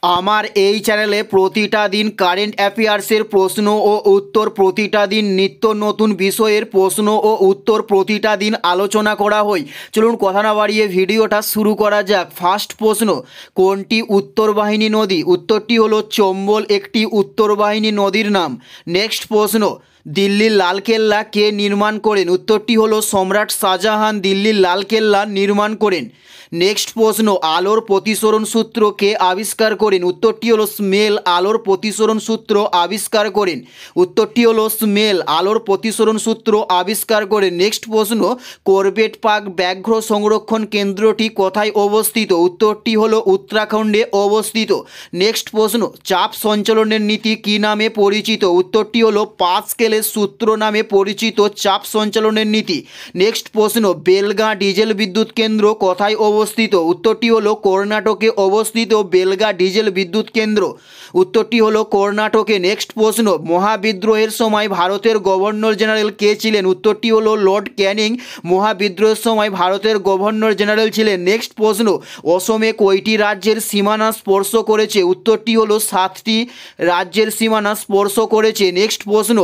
আমার এই চ্যানেলে প্রতিটা দিন কারেন্ট অ্যাফেয়ার্সের প্রশ্ন ও উত্তর, প্রতিটা দিন নিত্য নতুন বিষয়ের প্রশ্ন ও উত্তর প্রতিটা দিন আলোচনা করা হয়। চলুন কথা না বাড়িয়ে ভিডিওটা শুরু করা যাক। ফার্স্ট প্রশ্ন, কোনটি উত্তরবাহিনী নদী? উত্তরটি হলো চম্বল একটি উত্তরবাহিনী নদীর নাম। নেক্সট প্রশ্ন, দিল্লির লালকেল্লা কে নির্মাণ করেন? উত্তরটি হলো সম্রাট শাহজাহান দিল্লির লালকেল্লা নির্মাণ করেন। নেক্সট প্রশ্ন, আলোর প্রতিসরণ সূত্র কে আবিষ্কার করেন? উত্তরটি হলো স্মেল আলোর প্রতিসরণ সূত্র আবিষ্কার করেন। উত্তরটি হলো স্মেল আলোর প্রতিসরণ সূত্র আবিষ্কার করেন। নেক্সট প্রশ্ন, করবেট পার্ক ব্যাঘ্র সংরক্ষণ কেন্দ্রটি কোথায় অবস্থিত? উত্তরটি হলো উত্তরাখণ্ডে অবস্থিত। নেক্সট প্রশ্ন, চাপ সঞ্চালনের নীতি কী নামে পরিচিত? উত্তরটি হলো পাস্কেলের সূত্র নামে পরিচিত চাপ সঞ্চালনের নীতি। নেক্সট প্রশ্ন, বেলগাঁ ডিজেল বিদ্যুৎ কেন্দ্র কোথায় অবস্থিত? উত্তরটি হলো কর্ণাটকে অবস্থিত বেলগাঁ ডিজেল বিদ্যুৎ কেন্দ্র। উত্তরটি হলো কর্ণাটকে। নেক্সট প্রশ্ন, মহাবিদ্রোহের সময় ভারতের গভর্নর জেনারেল কে ছিলেন? উত্তরটি হলো লর্ড ক্যানিং মহাবিদ্রোহের সময় ভারতের গভর্নর জেনারেল ছিলেন। নেক্সট প্রশ্ন, অসমে কয়টি রাজ্যের সীমানা স্পর্শ করেছে? উত্তরটি হলো 7টি রাজ্যের সীমানা স্পর্শ করেছে। নেক্সট প্রশ্ন,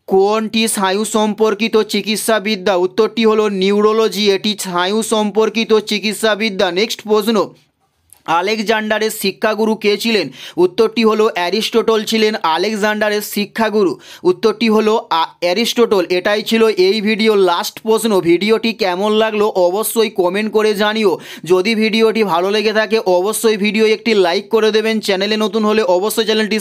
কোনটি স্নায়ু সম্পর্কিত চিকিৎসাবিদ্যা? উত্তরটি হলো নিউরোলজি, এটি স্নায়ু সম্পর্কিত চিকিৎসাবিদ্যা। নেক্সট প্রশ্ন, আলেকজান্ডারের শিক্ষাগুরু কে ছিলেন? উত্তরটি হলো অ্যারিস্টটল ছিলেন আলেকজান্ডারের শিক্ষাগুরু। উত্তরটি হলো অ্যারিস্টটল। এটাই ছিল এই ভিডিওর লাস্ট প্রশ্ন। ভিডিওটি কেমন লাগলো অবশ্যই কমেন্ট করে জানিও। যদি ভিডিওটি ভালো লেগে থাকে অবশ্যই ভিডিও একটি লাইক করে দেবেন। চ্যানেলে নতুন হলে অবশ্যই চ্যানেলটি